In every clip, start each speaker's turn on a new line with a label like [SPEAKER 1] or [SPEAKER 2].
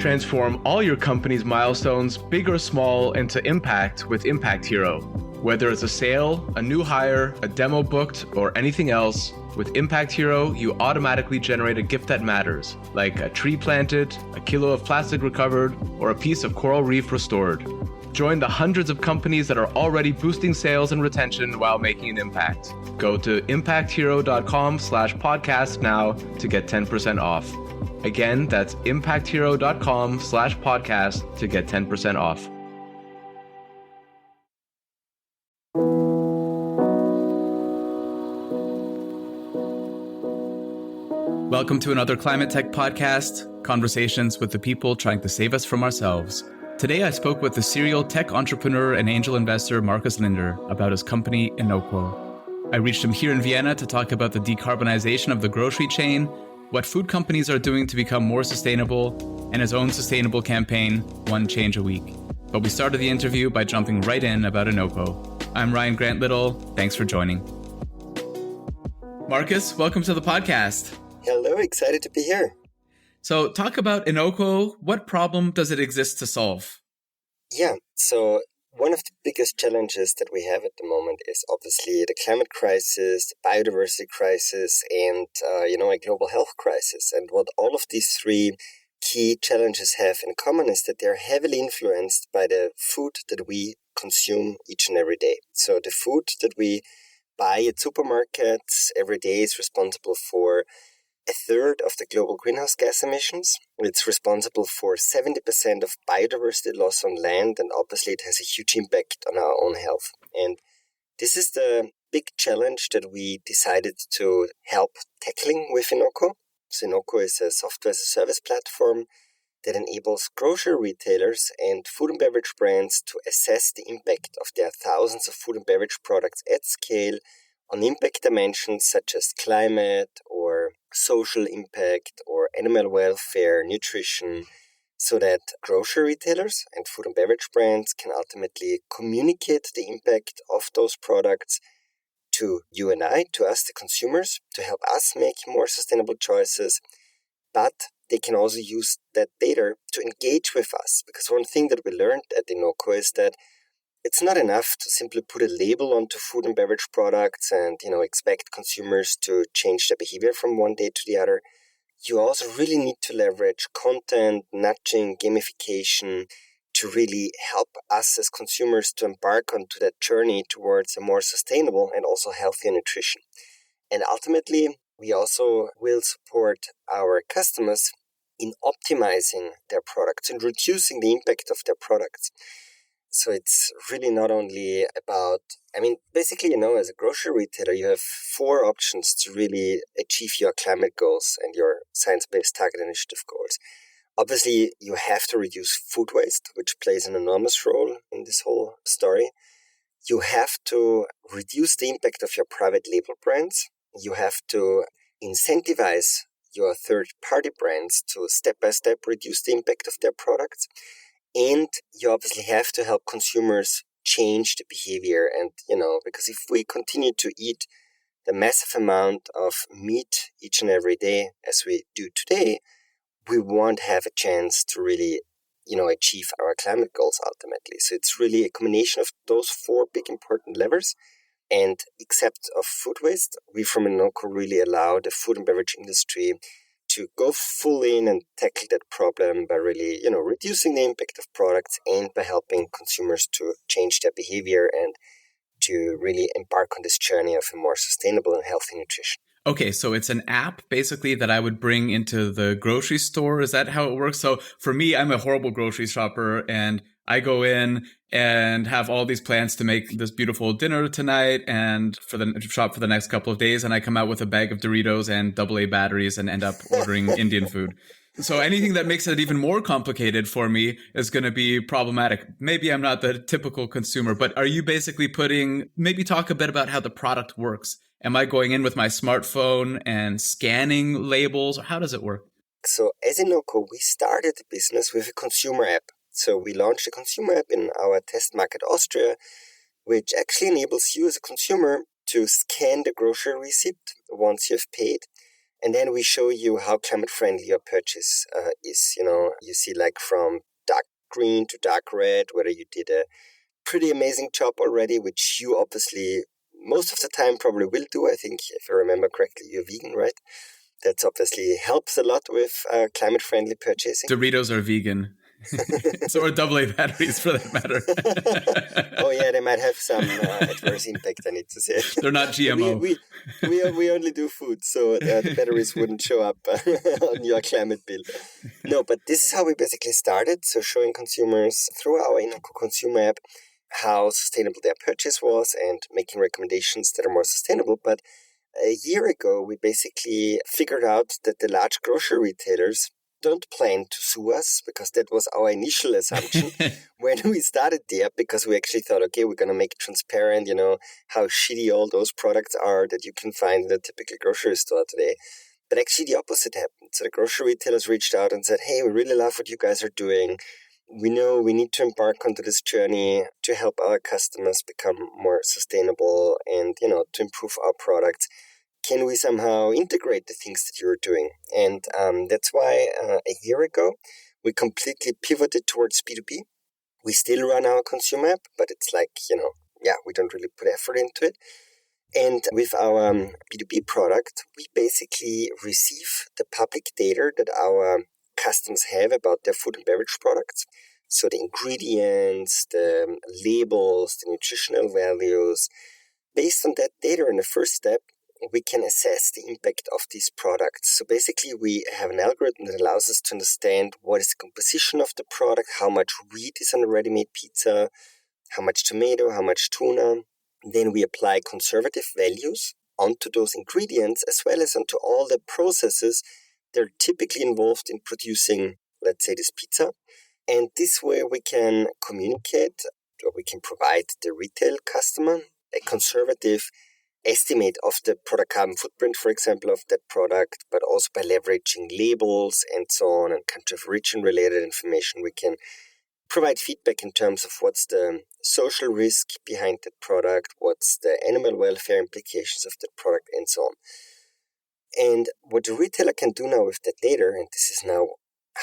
[SPEAKER 1] Transform all your company's milestones, big or small, into impact with Impact Hero. Whether it's a sale, a new hire, a demo booked, or anything else, with Impact Hero, you automatically generate a gift that matters, like a tree planted, a kilo of plastic recovered, or a piece of coral reef restored. Join the hundreds of companies that are already boosting sales and retention while making an impact. Go to impacthero.com/podcast now to get 10% off. Again, that's impacthero.com/podcast to get 10% off. Welcome to another Climate Tech podcast, conversations with the people trying to save us from ourselves. Today, I spoke with the serial tech entrepreneur and angel investor Markus Linder about his company, Inoqo. I reached him here in Vienna to talk about the decarbonization of the grocery chain, what food companies are doing to become more sustainable, and his own sustainable campaign, One Change a Week. But we started the interview by jumping right in about Inoqo. I'm Ryan Grant Little. Thanks for joining. Markus, welcome to the podcast.
[SPEAKER 2] Hello, excited to be here.
[SPEAKER 1] So talk about Inoqo. What problem does it exist to solve?
[SPEAKER 2] Yeah, so one of the biggest challenges that we have at the moment is obviously the climate crisis, the biodiversity crisis, and a global health crisis. And what all of these three key challenges have in common is that they're heavily influenced by the food that we consume each and every day. So the food that we buy at supermarkets every day is responsible for a third of the global greenhouse gas emissions. It's responsible for 70% of biodiversity loss on land, and obviously it has a huge impact on our own health. And this is the big challenge that we decided to help tackling with Inoqo. So Inoqo is a software as a service platform that enables grocery retailers and food and beverage brands to assess the impact of their thousands of food and beverage products at scale on impact dimensions such as climate or social impact or animal welfare, nutrition, so that grocery retailers and food and beverage brands can ultimately communicate the impact of those products to you and I, to us, the consumers, to help us make more sustainable choices. But they can also use that data to engage with us. Because one thing that we learned at Inoqo is that it's not enough to simply put a label onto food and beverage products and, expect consumers to change their behavior from one day to the other. You also really need to leverage content, nudging, gamification to really help us as consumers to embark onto that journey towards a more sustainable and also healthier nutrition. And ultimately, we also will support our customers in optimizing their products and reducing the impact of their products. So it's really not only about, basically, as a grocery retailer, you have 4 options to really achieve your climate goals and your science-based target initiative goals. Obviously, you have to reduce food waste, which plays an enormous role in this whole story. You have to reduce the impact of your private label brands. You have to incentivize your third-party brands to step-by-step reduce the impact of their products. And you obviously have to help consumers change the behavior. And, because if we continue to eat the massive amount of meat each and every day as we do today, we won't have a chance to really, achieve our climate goals ultimately. So it's really a combination of those 4 big important levers. And except of food waste, we from Inoqo really allow the food and beverage industry to go full in and tackle that problem by really, reducing the impact of products and by helping consumers to change their behavior and to really embark on this journey of a more sustainable and healthy nutrition.
[SPEAKER 1] Okay, so it's an app basically that I would bring into the grocery store. Is that how it works? So for me, I'm a horrible grocery shopper and I go in and have all these plans to make this beautiful dinner tonight and for the shop for the next couple of days. And I come out with a bag of Doritos and AA batteries and end up ordering Indian food. So anything that makes it even more complicated for me is going to be problematic. Maybe I'm not the typical consumer, but are you basically maybe talk a bit about how the product works? Am I going in with my smartphone and scanning labels? Or how does it work?
[SPEAKER 2] So as Inoqo, we started the business with a consumer app. So we launched a consumer app in our test market, Austria, which actually enables you as a consumer to scan the grocery receipt once you've paid And then we show you how climate friendly your purchase is. You see like from dark green to dark red, whether you did a pretty amazing job already, which you obviously most of the time probably will do. I think if I remember correctly, you're vegan, right? That obviously helps a lot with climate friendly purchasing.
[SPEAKER 1] Doritos are vegan. So are AA batteries for that matter.
[SPEAKER 2] Oh yeah, they might have some adverse impact, I need to say.
[SPEAKER 1] They're not GMO.
[SPEAKER 2] We only do food, so the batteries wouldn't show up on your climate bill. No, but this is how we basically started. So showing consumers through our Inoqo consumer app how sustainable their purchase was and making recommendations that are more sustainable. But a year ago, we basically figured out that the large grocery retailers don't plan to sue us, because that was our initial assumption when we started there, because we actually thought, okay, we're going to make it transparent, how shitty all those products are that you can find in a typical grocery store today. But actually the opposite happened. So the grocery retailers reached out and said, hey, we really love what you guys are doing. We know we need to embark onto this journey to help our customers become more sustainable and, to improve our products. Can we somehow integrate the things that you're doing? And that's why a year ago, we completely pivoted towards B2B. We still run our consumer app, but it's like, we don't really put effort into it. And with our B2B product, we basically receive the public data that our customers have about their food and beverage products. So the ingredients, the labels, the nutritional values. Based on that data in the first step, we can assess the impact of these products. So basically, we have an algorithm that allows us to understand what is the composition of the product, how much wheat is on a ready-made pizza, how much tomato, how much tuna. Then we apply conservative values onto those ingredients, as well as onto all the processes that are typically involved in producing, let's say, this pizza. And this way we can communicate, or we can provide the retail customer a conservative estimate of the product carbon footprint, for example, of that product, but also by leveraging labels and so on and country of origin related information, we can provide feedback in terms of what's the social risk behind that product, what's the animal welfare implications of that product, and so on. And what the retailer can do now with that data, and this is now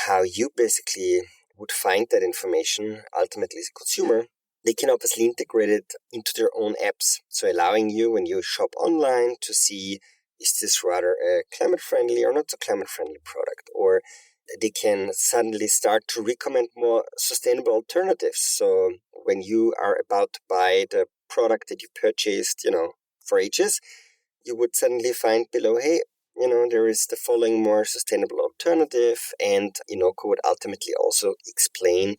[SPEAKER 2] how you basically would find that information ultimately as a consumer, they can obviously integrate it into their own apps. So allowing you, when you shop online, to see, is this rather a climate-friendly or not so climate-friendly product? Or they can suddenly start to recommend more sustainable alternatives. So when you are about to buy the product that you purchased, for ages, you would suddenly find below, hey, there is the following more sustainable alternative. And Inoqo would ultimately also explain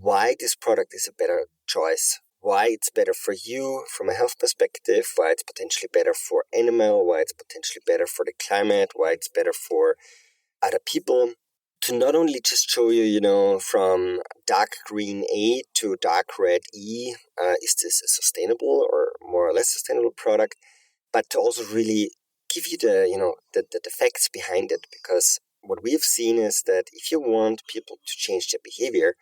[SPEAKER 2] why this product is a better choice, why it's better for you from a health perspective, why it's potentially better for animal, why it's potentially better for the climate, why it's better for other people. To not only just show you, from dark green A to dark red E, is this a sustainable or more or less sustainable product, but to also really give you the facts behind it. Because what we've seen is that if you want people to change their behavior,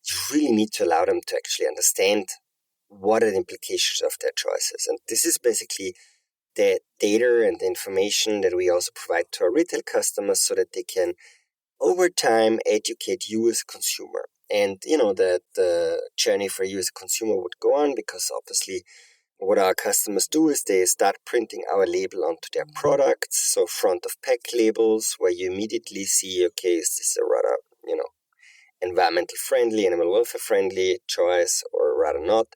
[SPEAKER 2] you really need to allow them to actually understand what are the implications of their choices. And this is basically the data and the information that we also provide to our retail customers so that they can, over time, educate you as a consumer. And, that the journey for you as a consumer would go on, because obviously what our customers do is they start printing our label onto their products. So front of pack labels, where you immediately see, okay, is this a rather, environmental friendly, animal welfare friendly choice, or rather not.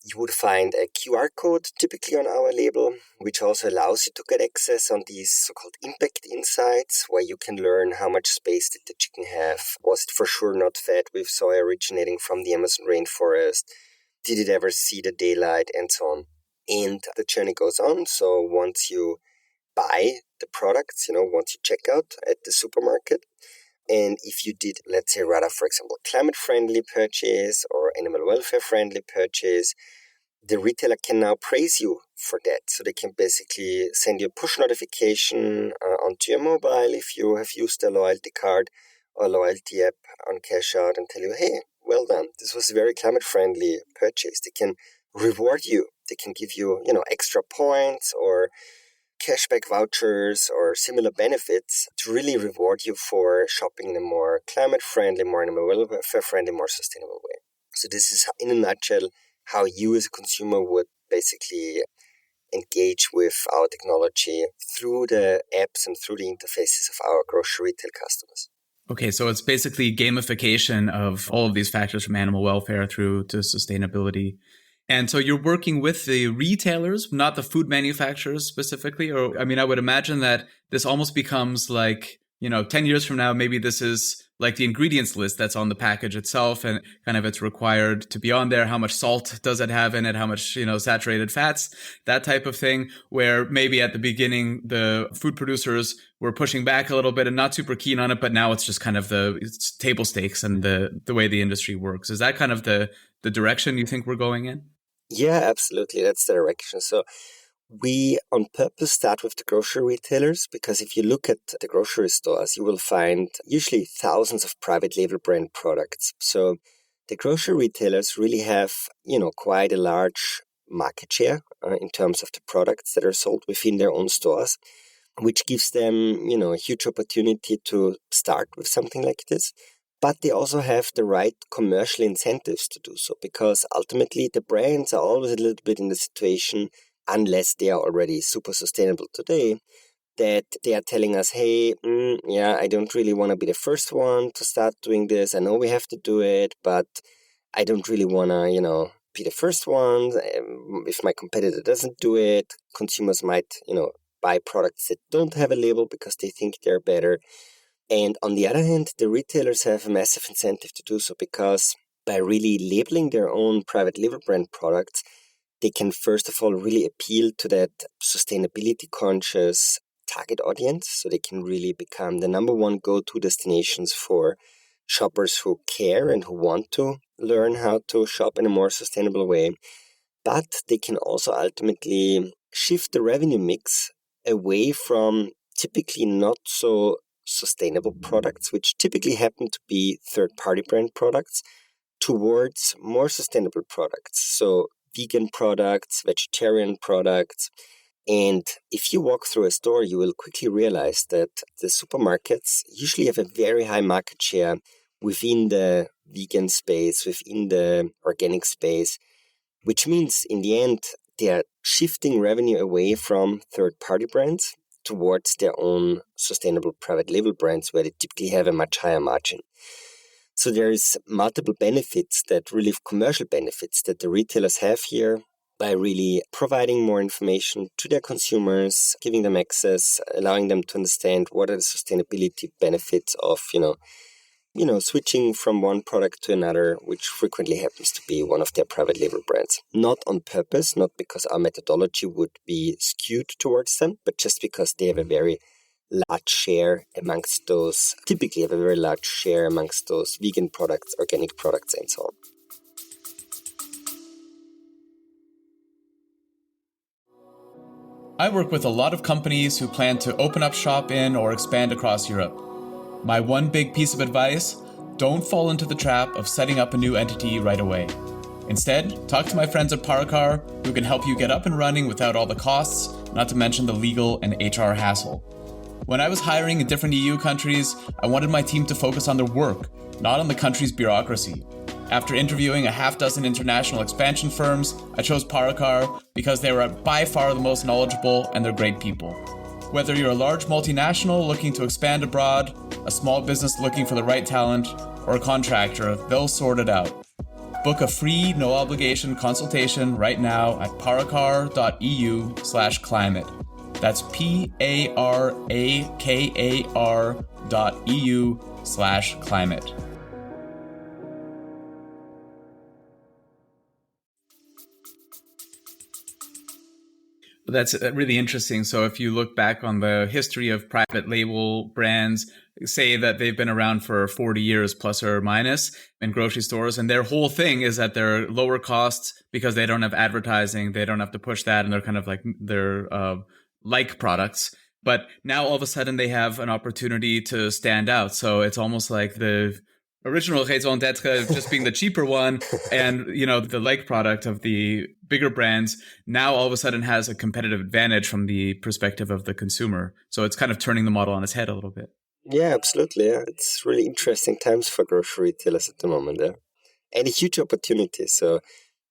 [SPEAKER 2] You would find a QR code typically on our label, which also allows you to get access on these so-called impact insights, where you can learn how much space did the chicken have, was it for sure not fed with soy originating from the Amazon rainforest, did it ever see the daylight, and so on. And the journey goes on. So once you buy the products, once you check out at the supermarket, and if you did, let's say, rather, for example, climate-friendly purchase or animal welfare-friendly purchase, the retailer can now praise you for that. So they can basically send you a push notification onto your mobile if you have used a loyalty card or loyalty app on cash out, and tell you, hey, well done. This was a very climate-friendly purchase. They can reward you. They can give you, extra points, or cashback vouchers or similar benefits to really reward you for shopping in a more climate-friendly, more animal welfare-friendly, more sustainable way. So this is, in a nutshell, how you as a consumer would basically engage with our technology through the apps and through the interfaces of our grocery retail customers.
[SPEAKER 1] Okay, so it's basically gamification of all of these factors from animal welfare through to sustainability. And so you're working with the retailers, not the food manufacturers specifically? Or, I mean, I would imagine that this almost becomes like, 10 years from now, maybe this is like the ingredients list that's on the package itself and kind of it's required to be on there. How much salt does it have in it? How much, saturated fats, that type of thing, where maybe at the beginning, the food producers were pushing back a little bit and not super keen on it, but now it's just kind of it's table stakes and the way the industry works. Is that kind of the direction you think we're going in?
[SPEAKER 2] Yeah, absolutely. That's the direction. So we on purpose start with the grocery retailers because if you look at the grocery stores, you will find usually thousands of private label brand products. So the grocery retailers really have, quite a large market share in terms of the products that are sold within their own stores, which gives them, a huge opportunity to start with something like this. But they also have the right commercial incentives to do so because ultimately the brands are always a little bit in the situation, unless they are already super sustainable today, that they are telling us, hey, I don't really want to be the first one to start doing this. I know we have to do it, but I don't really want to, be the first one. If my competitor doesn't do it, consumers might, buy products that don't have a label because they think they're better. And on the other hand, the retailers have a massive incentive to do so because by really labeling their own private label brand products, they can first of all really appeal to that sustainability conscious target audience. So they can really become the number one go-to destinations for shoppers who care and who want to learn how to shop in a more sustainable way. But they can also ultimately shift the revenue mix away from typically not so sustainable products, which typically happen to be third-party brand products, towards more sustainable products. So vegan products, vegetarian products. And if you walk through a store, you will quickly realize that the supermarkets usually have a very high market share within the vegan space, within the organic space, which means in the end, they are shifting revenue away from third-party brands towards their own sustainable private label brands where they typically have a much higher margin. So there's multiple benefits commercial benefits that the retailers have here by really providing more information to their consumers, giving them access, allowing them to understand what are the sustainability benefits of, switching from one product to another, which frequently happens to be one of their private label brands. Not on purpose, not because our methodology would be skewed towards them, but just because they have a very large share amongst those, typically have a very large share amongst those vegan products, organic products, and so on.
[SPEAKER 1] I work with a lot of companies who plan to open up shop in or expand across Europe. My one big piece of advice, don't fall into the trap of setting up a new entity right away. Instead, talk to my friends at Paracar, who can help you get up and running without all the costs, not to mention the legal and HR hassle. When I was hiring in different EU countries, I wanted my team to focus on their work, not on the country's bureaucracy. After interviewing a half dozen international expansion firms, I chose Paracar because they were by far the most knowledgeable and they're great people. Whether you're a large multinational looking to expand abroad, a small business looking for the right talent, or a contractor, they'll sort it out. Book a free, no-obligation consultation right now at paracar.eu/climate. That's PARAKAR.eu/climate. That's really interesting. So if you look back on the history of private label brands, say that they've been around for 40 years plus or minus in grocery stores, and their whole thing is that they're lower costs because they don't have advertising, they don't have to push that, and they're kind of like they're like products. But now all of a sudden they have an opportunity to stand out. So it's almost like original raison d'etre just being the cheaper one, and the like product of the bigger brands now all of a sudden has a competitive advantage from the perspective of the consumer. So it's kind of turning the model on its head a little bit.
[SPEAKER 2] Yeah, absolutely. Yeah. It's really interesting times for grocery retailers at the moment. Yeah. And a huge opportunity. So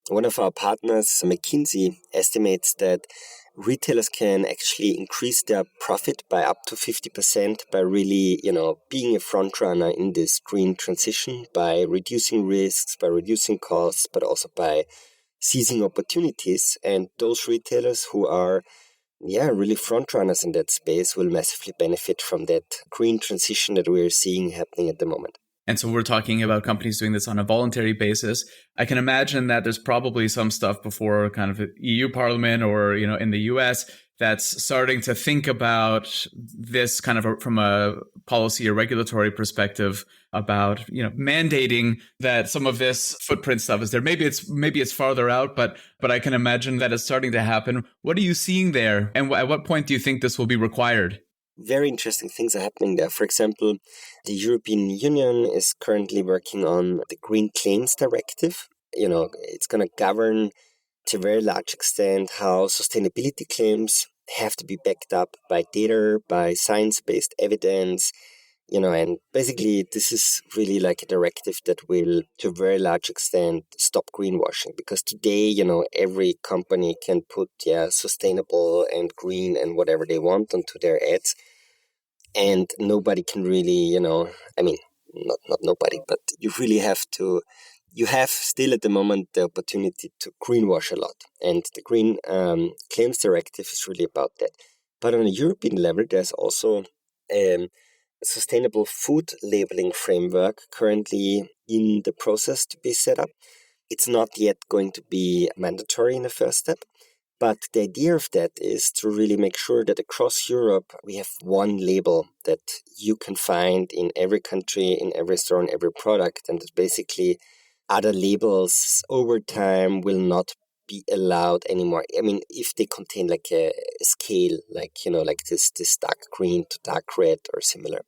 [SPEAKER 2] one of our partners, McKinsey, estimates that retailers can actually increase their profit by up to 50% by really, being a front runner in this green transition, by reducing risks, by reducing costs, but also by seizing opportunities. And those retailers who are really front runners in that space will massively benefit from that green transition that we're seeing happening at the moment.
[SPEAKER 1] And so we're talking about companies doing this on a voluntary basis. I can imagine that there's probably some stuff before kind of EU Parliament or, in the US that's starting to think about this kind of from a policy or regulatory perspective about, mandating that some of this footprint stuff is there. Maybe it's farther out, but I can imagine that it's starting to happen. What are you seeing there? And at what point do you think this will be required?
[SPEAKER 2] Very interesting things are happening there. For example, the European Union is currently working on the Green Claims Directive. It's going to govern to a very large extent how sustainability claims have to be backed up by data, by science-based evidence, and basically this is really like a directive that will, to a very large extent, stop greenwashing. Because today, every company can put, sustainable and green and whatever they want onto their ads. And nobody can really, not nobody, but you really have to, you have still at the moment the opportunity to greenwash a lot. And the Green Claims Directive is really about that. But on a European level, there's also a sustainable food labeling framework currently in the process to be set up. It's not yet going to be mandatory in the first step. But the idea of that is to really make sure that across Europe, we have one label that you can find in every country, in every store, in every product. And that basically other labels over time will not be allowed anymore. I mean, if they contain like a scale, like this dark green to dark red or similar.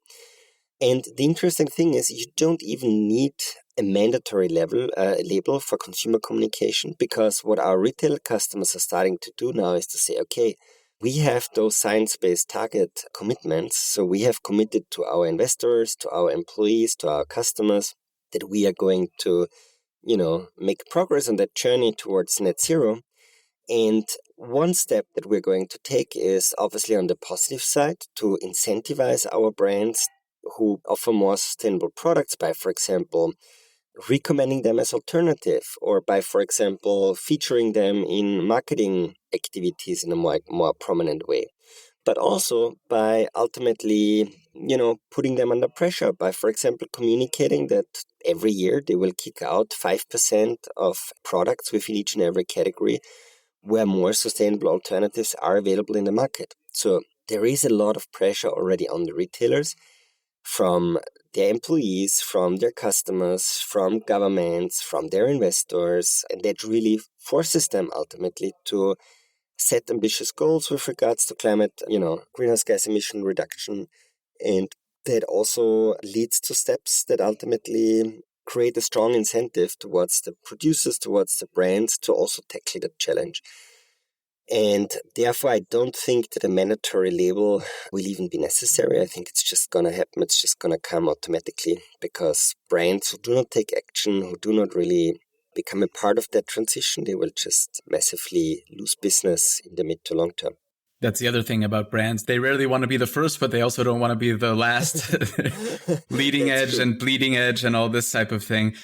[SPEAKER 2] And the interesting thing is you don't even need a mandatory label for consumer communication, because what our retail customers are starting to do now is to say, okay, we have those science-based target commitments. So we have committed to our investors, to our employees, to our customers that we are going to, make progress on that journey towards net zero. And one step that we're going to take is obviously on the positive side to incentivize our brands who offer more sustainable products by, for example, recommending them as alternative, or by, for example, featuring them in marketing activities in a more prominent way. But also by ultimately, putting them under pressure by, for example, communicating that every year they will kick out 5% of products within each and every category where more sustainable alternatives are available in the market. So there is a lot of pressure already on the retailers from their employees, from their customers, from governments, from their investors, and that really forces them ultimately to set ambitious goals with regards to climate, greenhouse gas emission reduction. And that also leads to steps that ultimately create a strong incentive towards the producers, towards the brands to also tackle that challenge. And therefore, I don't think that a mandatory label will even be necessary. I think it's just going to happen. It's just going to come automatically, because brands who do not take action, who do not really become a part of that transition, they will just massively lose business in the mid to long term.
[SPEAKER 1] That's the other thing about brands. They rarely want to be the first, but they also don't want to be the last. Leading edge and bleeding edge and all this type of thing.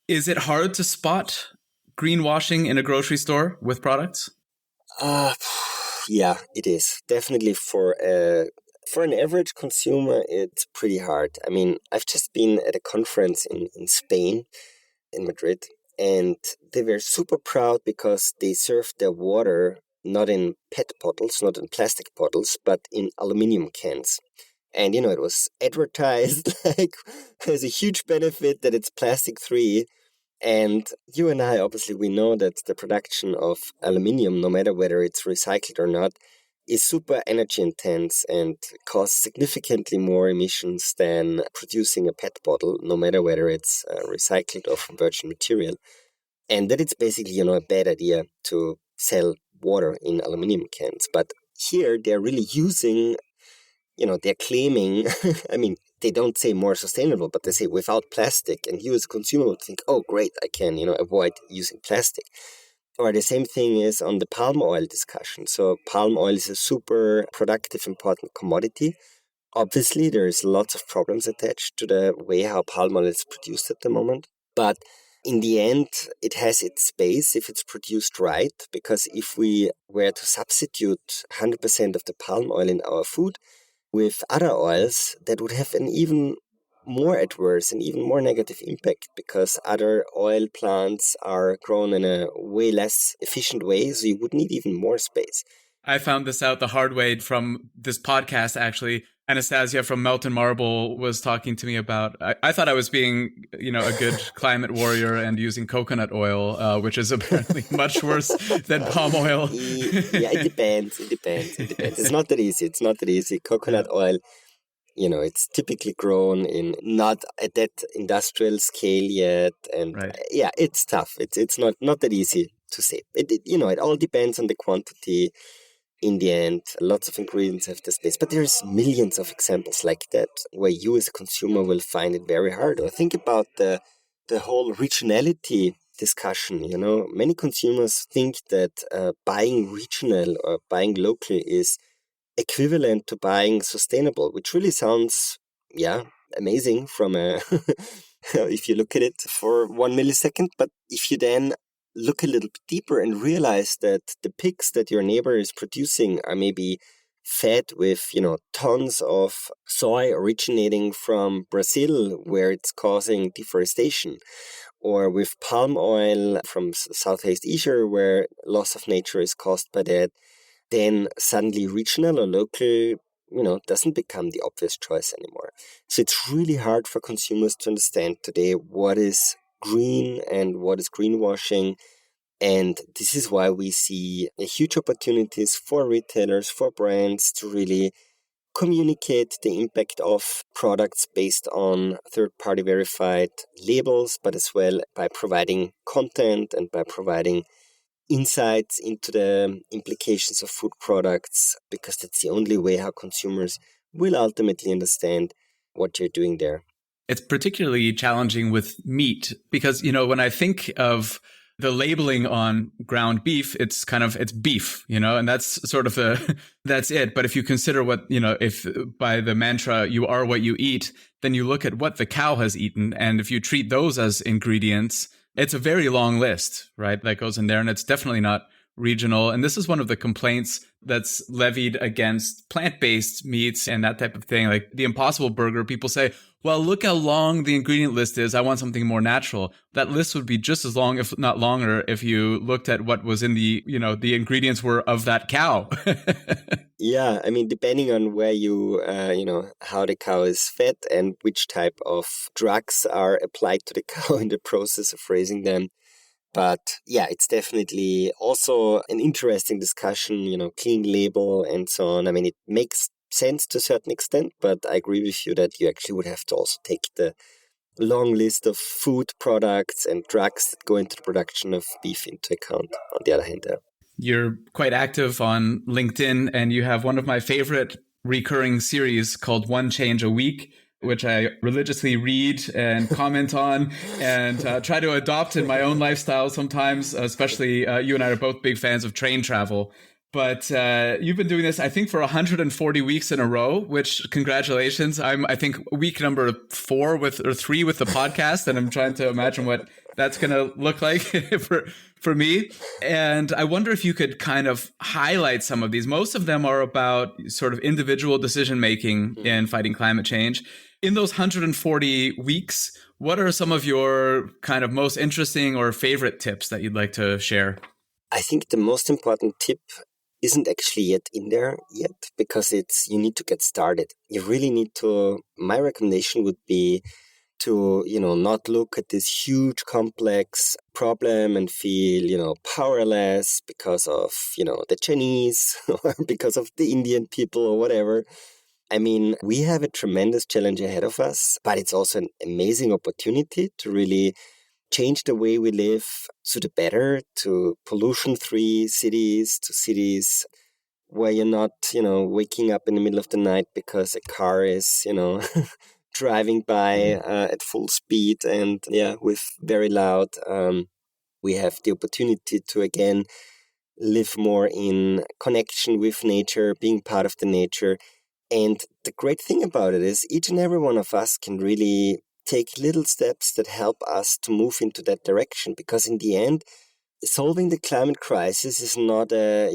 [SPEAKER 1] Is it hard to spot greenwashing in a grocery store with products?
[SPEAKER 2] Yeah, it is. Definitely for an average consumer, it's pretty hard. I mean, I've just been at a conference in Spain, in Madrid, and they were super proud because they served their water not in PET bottles, not in plastic bottles, but in aluminum cans. And, it was advertised like there's a huge benefit that it's plastic free. And you and I, obviously, we know that the production of aluminium, no matter whether it's recycled or not, is super energy intense and causes significantly more emissions than producing a PET bottle, no matter whether it's recycled or from virgin material. And that it's basically, a bad idea to sell water in aluminum cans. But here they're really using, they're claiming, I mean, they don't say more sustainable, but they say without plastic. And you as a consumer would think, oh, great, I can, avoid using plastic. Or the same thing is on the palm oil discussion. So palm oil is a super productive, important commodity. Obviously, there's lots of problems attached to the way how palm oil is produced at the moment. But in the end, it has its space if it's produced right, because if we were to substitute 100% of the palm oil in our food with other oils, that would have an even more adverse and even more negative impact, because other oil plants are grown in a way less efficient way, so you would need even more space.
[SPEAKER 1] I found this out the hard way from this podcast, actually. Anastasia from Melton Marble was talking to me about, I thought I was being, a good climate warrior and using coconut oil, which is apparently much worse than palm oil.
[SPEAKER 2] Yeah, it depends. It's not that easy. Coconut oil, it's typically grown in not at that industrial scale yet. And
[SPEAKER 1] right.
[SPEAKER 2] It's tough. It's not that easy to say. It all depends on the quantity. In the end, lots of ingredients have the space, but there's millions of examples like that where you as a consumer will find it very hard. Or think about the whole regionality discussion. Many consumers think that buying regional or buying local is equivalent to buying sustainable, which really sounds, amazing from if you look at it for 1 millisecond. But if you then look a little bit deeper and realize that the pigs that your neighbor is producing are maybe fed with, tons of soy originating from Brazil, where it's causing deforestation, or with palm oil from Southeast Asia, where loss of nature is caused by that, then suddenly regional or local, doesn't become the obvious choice anymore. So it's really hard for consumers to understand today what is green and what is greenwashing. And this is why we see huge opportunities for retailers, for brands to really communicate the impact of products based on third-party verified labels, but as well by providing content and by providing insights into the implications of food products, because that's the only way how consumers will ultimately understand what you're doing there.
[SPEAKER 1] It's particularly challenging with meat because, when I think of the labeling on ground beef, it's beef, and that's sort of that's it. But if you consider what, if by the mantra, you are what you eat, then you look at what the cow has eaten. And if you treat those as ingredients, it's a very long list, right? That goes in there, and it's definitely not regional. And this is one of the complaints that's levied against plant-based meats and that type of thing. Like the Impossible Burger, people say, well, look how long the ingredient list is. I want something more natural. That list would be just as long, if not longer, if you looked at what was in the, the ingredients were of that cow.
[SPEAKER 2] Yeah, I mean, depending on where you, how the cow is fed and which type of drugs are applied to the cow in the process of raising them. But yeah, it's definitely also an interesting discussion, clean label and so on. I mean, it makes sense to a certain extent, but I agree with you that you actually would have to also take the long list of food products and drugs that go into the production of beef into account on the other hand there.
[SPEAKER 1] You're quite active on LinkedIn, and you have one of my favorite recurring series called One Change a Week, which I religiously read and comment on and try to adopt in my own lifestyle sometimes, especially you and I are both big fans of train travel. But you've been doing this, I think, for 140 weeks in a row, which congratulations. I think, week number 3 with the podcast, and I'm trying to imagine what that's going to look like for me. And I wonder if you could kind of highlight some of these. Most of them are about sort of individual decision-making in fighting climate change. In those 140 weeks, what are some of your kind of most interesting or favorite tips that you'd like to share?
[SPEAKER 2] I think the most important tip isn't actually yet in there yet, because you need to get started. You really need to, my recommendation would be to, not look at this huge complex problem and feel, powerless because of, the Chinese or because of the Indian people or whatever. I mean, we have a tremendous challenge ahead of us, but it's also an amazing opportunity to really change the way we live to the better, to pollution-free cities, to cities where you're not, waking up in the middle of the night because a car is, driving by at full speed and with very loud. We have the opportunity to again live more in connection with nature, being part of the nature. And the great thing about it is each and every one of us can really take little steps that help us to move into that direction. Because in the end, solving the climate crisis is not a,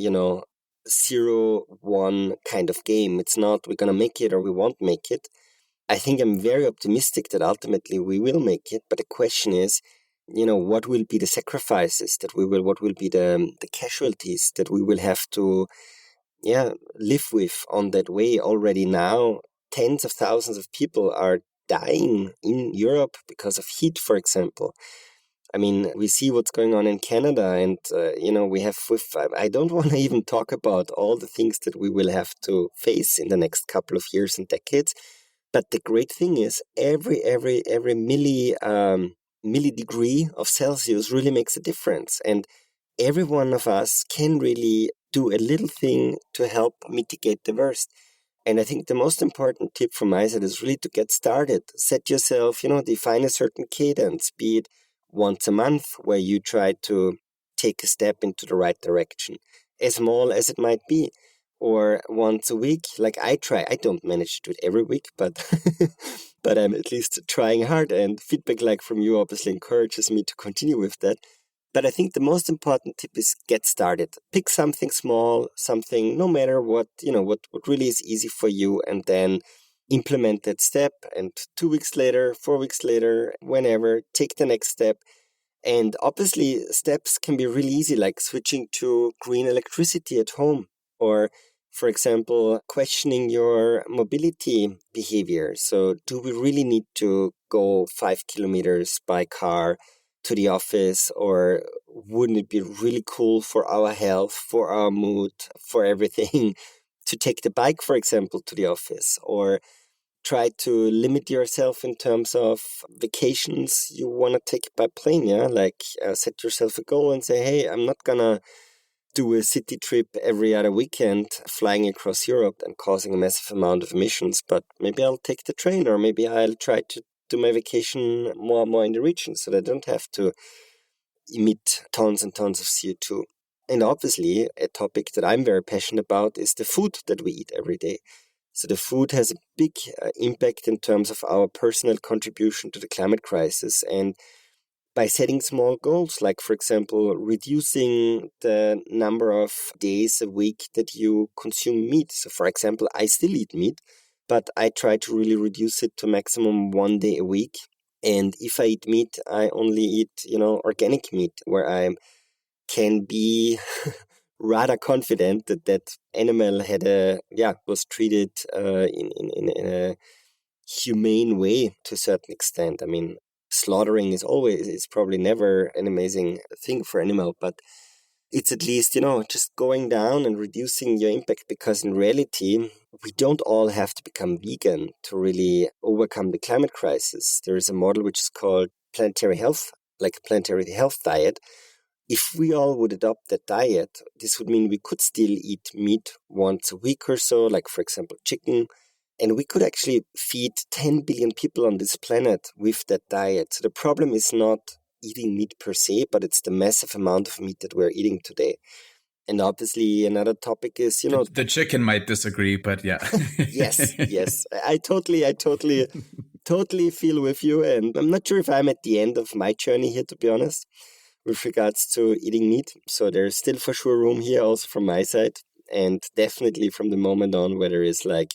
[SPEAKER 2] 0-1 kind of game. It's not we're going to make it or we won't make it. I think I'm very optimistic that ultimately we will make it. But the question is, what will be the sacrifices what will be the casualties that we will have to, live with on that way. Already now, tens of thousands of people are dying in Europe because of heat, for example. I mean, we see what's going on in Canada, and, we have I don't want to even talk about all the things that we will have to face in the next couple of years and decades. But the great thing is every milli degree of Celsius really makes a difference. And every one of us can really do a little thing to help mitigate the worst. And I think the most important tip from my side is really to get started. Set yourself, define a certain cadence, be it once a month where you try to take a step into the right direction, as small as it might be, or once a week, like I try. I don't manage to do it every week, but but I'm at least trying hard, and feedback like from you obviously encourages me to continue with that. But I think the most important tip is get started. Pick something small, something no matter what, what really is easy for you, and then implement that step. And 2 weeks later, 4 weeks later, whenever, take the next step. And obviously, steps can be really easy, like switching to green electricity at home, or, for example, questioning your mobility behavior. So do we really need to go 5 kilometers by car to the office, or wouldn't it be really cool for our health, for our mood, for everything to take the bike, for example, to the office? Or try to limit yourself in terms of vacations you want to take by plane, like set yourself a goal and say, hey, I'm not gonna do a city trip every other weekend flying across Europe and causing a massive amount of emissions, but maybe I'll take the train, or maybe I'll try to do my vacation more in the region so that I don't have to emit tons and tons of CO2. And obviously, a topic that I'm very passionate about is the food that we eat every day. So the food has a big impact in terms of our personal contribution to the climate crisis. And by setting small goals, like, for example, reducing the number of days a week that you consume meat. So, for example, I still eat meat, but I try to really reduce it to maximum 1 day a week. And if I eat meat, I only eat, organic meat, where I can be rather confident that that animal was treated in a humane way to a certain extent. I mean, slaughtering is probably never an amazing thing for animal, but it's at least, just going down and reducing your impact, because in reality, we don't all have to become vegan to really overcome the climate crisis. There is a model which is called planetary health, like a planetary health diet. If we all would adopt that diet, this would mean we could still eat meat once a week or so, like, for example, chicken. And we could actually feed 10 billion people on this planet with that diet. So the problem is not eating meat per se, but it's the massive amount of meat that we're eating today. And obviously another topic is,
[SPEAKER 1] the chicken might disagree, but yeah.
[SPEAKER 2] Yes. I totally feel with you. And I'm not sure if I'm at the end of my journey here, to be honest, with regards to eating meat. So there's still for sure room here also from my side. And definitely from the moment on where there is like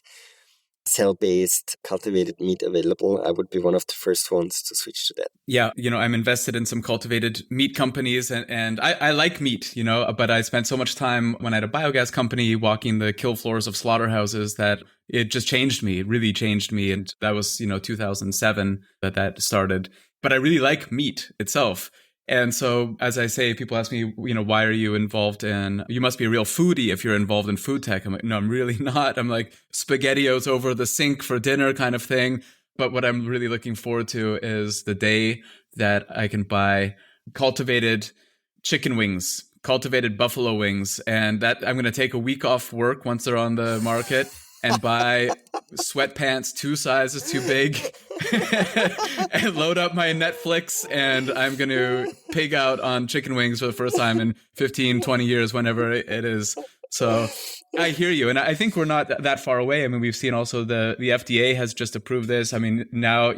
[SPEAKER 2] cell-based cultivated meat available, I would be one of the first ones to switch to that.
[SPEAKER 1] Yeah, I'm invested in some cultivated meat companies and I like meat, but I spent so much time when I had a biogas company walking the kill floors of slaughterhouses that it just changed me. It really changed me. And that was, 2007 that started. But I really like meat itself. And so, as I say, people ask me, why are you involved in, you must be a real foodie if you're involved in food tech. I'm like, no, I'm really not. I'm like SpaghettiOs over the sink for dinner kind of thing. But what I'm really looking forward to is the day that I can buy cultivated chicken wings, cultivated buffalo wings, and that I'm going to take a week off work once they're on the market and buy sweatpants 2 sizes too big and load up my Netflix, and I'm going to pig out on chicken wings for the first time in 15, 20 years, whenever it is. So I hear you. And I think we're not that far away. I mean, we've seen also the FDA has just approved this. I mean, now,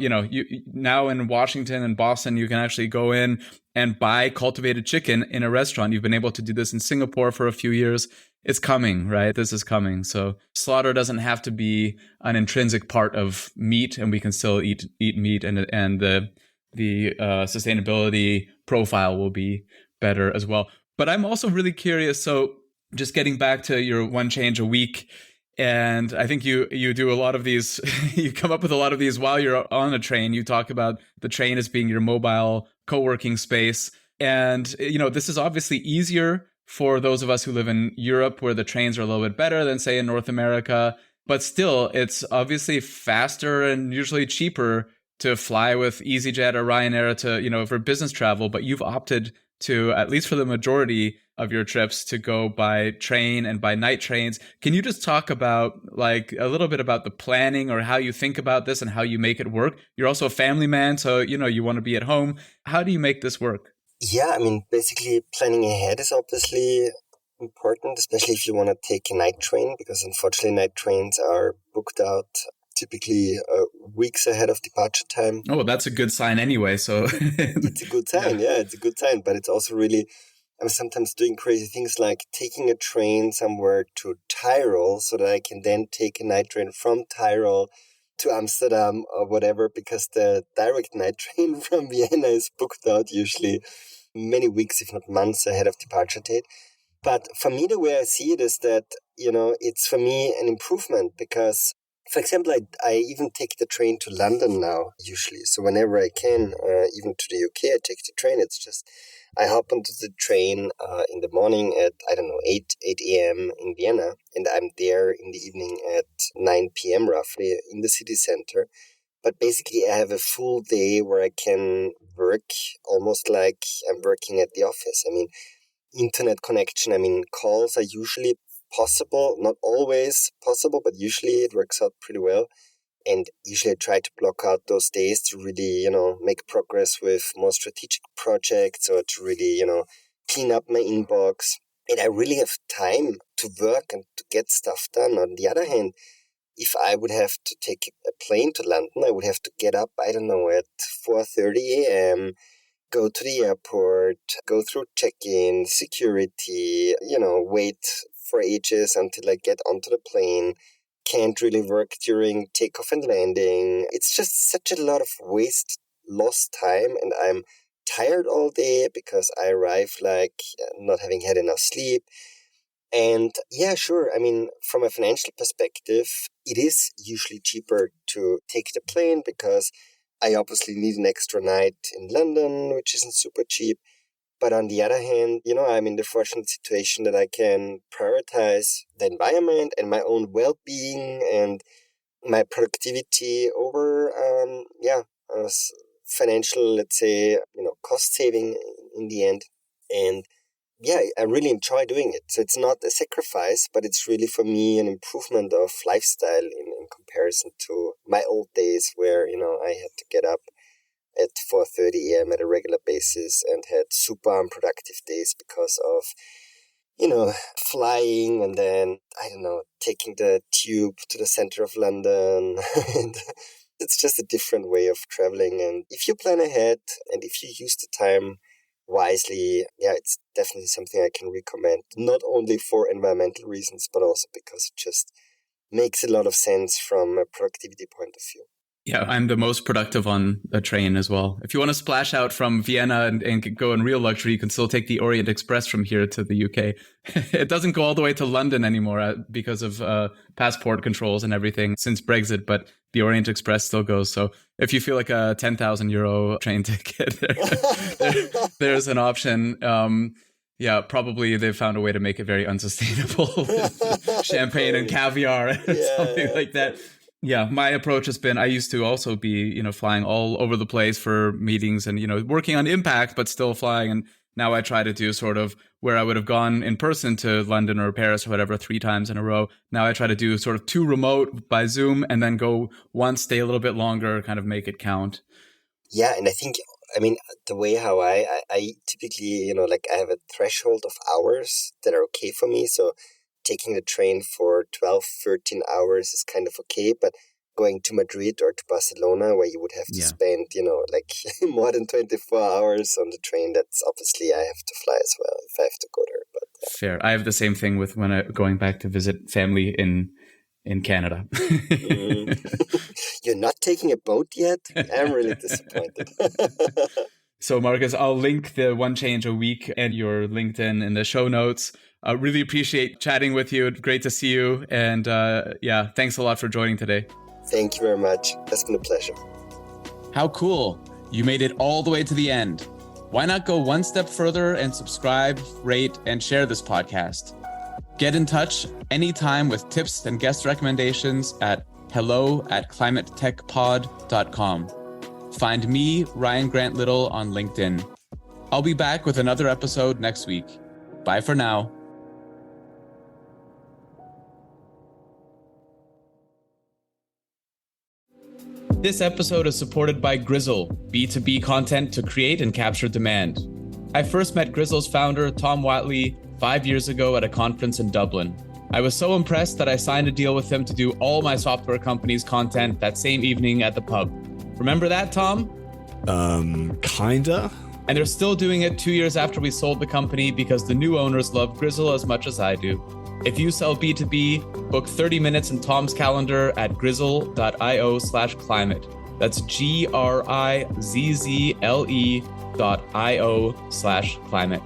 [SPEAKER 1] now in Washington and Boston, you can actually go in and buy cultivated chicken in a restaurant. You've been able to do this in Singapore for a few years. It's coming, right? This is coming. So slaughter doesn't have to be an intrinsic part of meat, and we can still eat meat, and the sustainability profile will be better as well. But I'm also really curious. So just getting back to your one change a week, and I think you do a lot of these, you come up with a lot of these while you're on a train. You talk about the train as being your mobile co-working space. And, this is obviously easier for those of us who live in Europe, where the trains are a little bit better than, say, in North America. But still, it's obviously faster and usually cheaper to fly with EasyJet or Ryanair to, for business travel. But you've opted to, at least for the majority of your trips, to go by train and by night trains. Can you just talk about a little bit about the planning or how you think about this and how you make it work? You're also a family man, so, you want to be at home. How do you make this work?
[SPEAKER 2] Yeah, I mean, basically planning ahead is obviously important, especially if you want to take a night train, because unfortunately night trains are booked out typically weeks ahead of departure time.
[SPEAKER 1] Oh, that's a good sign anyway. So
[SPEAKER 2] it's a good sign. Yeah, it's a good sign. But it's also really, I'm sometimes doing crazy things like taking a train somewhere to Tyrol so that I can then take a night train from Tyrol to Amsterdam or whatever, because the direct night train from Vienna is booked out usually many weeks, if not months ahead of departure date. But for me, the way I see it is that, it's for me an improvement because, for example, I even take the train to London now, usually. So whenever I can, even to the UK, I take the train. It's just, I hop onto the train in the morning at, 8 a.m. in Vienna, and I'm there in the evening at 9 p.m. roughly in the city center. But basically, I have a full day where I can work almost like I'm working at the office. I mean, internet connection, calls are usually possible, not always possible, but usually it works out pretty well. And usually I try to block out those days to really, make progress with more strategic projects or to really, clean up my inbox. And I really have time to work and to get stuff done. On the other hand, if I would have to take a plane to London, I would have to get up, at 4:30 a.m., go to the airport, go through check-in, security, wait for ages until I get onto the plane, can't really work during takeoff and landing. It's just such a lot of lost time, and I'm tired all day because I arrive not having had enough sleep. And yeah, sure. From a financial perspective, it is usually cheaper to take the plane because I obviously need an extra night in London, which isn't super cheap. But on the other hand, I'm in the fortunate situation that I can prioritize the environment and my own well-being and my productivity over, financial, let's say, cost saving in the end. And yeah, I really enjoy doing it. So it's not a sacrifice, but it's really for me an improvement of lifestyle in comparison to my old days where, I had to get up at 4:30 a.m. at a regular basis and had super unproductive days because of, flying and then, taking the tube to the center of London. And it's just a different way of traveling. And if you plan ahead and if you use the time wisely, yeah, it's definitely something I can recommend, not only for environmental reasons, but also because it just makes a lot of sense from a productivity point of view.
[SPEAKER 1] Yeah, I'm the most productive on a train as well. If you want to splash out from Vienna and go in real luxury, you can still take the Orient Express from here to the UK. It doesn't go all the way to London anymore because of passport controls and everything since Brexit, but the Orient Express still goes. So if you feel like a 10,000 euro train ticket, there's an option. Yeah, probably they've found a way to make it very unsustainable with champagne and caviar and something like that. Yeah, my approach has been, I used to also be, flying all over the place for meetings and, working on impact, but still flying. And now I try to do sort of where I would have gone in person to London or Paris or whatever 3 times in a row. Now I try to do sort of 2 remote by Zoom and then go once, stay a little bit longer, kind of make it count.
[SPEAKER 2] Yeah, and I think, the way how I typically, I have a threshold of hours that are okay for me. So taking the train for 12, 13 hours is kind of okay, but going to Madrid or to Barcelona where you would have to spend, more than 24 hours on the train, that's obviously I have to fly as well if I have to go there. But
[SPEAKER 1] Fair. I have the same thing with when I'm going back to visit family in Canada.
[SPEAKER 2] You're not taking a boat yet? I'm really disappointed.
[SPEAKER 1] So Markus, I'll link the One Change a Week and your LinkedIn in the show notes. I really appreciate chatting with you. Great to see you. And thanks a lot for joining today.
[SPEAKER 2] Thank you very much. It's been a pleasure.
[SPEAKER 3] How cool. You made it all the way to the end. Why not go one step further and subscribe, rate, and share this podcast? Get in touch anytime with tips and guest recommendations at hello@climatetechpod.com. Find me, Ryan Grant Little, on LinkedIn. I'll be back with another episode next week. Bye for now. This episode is supported by Grizzle, B2B content to create and capture demand. I first met Grizzle's founder, Tom Watley, 5 years ago at a conference in Dublin. I was so impressed that I signed a deal with him to do all my software company's content that same evening at the pub. Remember that, Tom?
[SPEAKER 4] Kinda.
[SPEAKER 3] And they're still doing it 2 years after we sold the company because the new owners love Grizzle as much as I do. If you sell B2B, book 30 minutes in Tom's calendar at grizzle.io/climate. That's GRIZZLE.io/climate.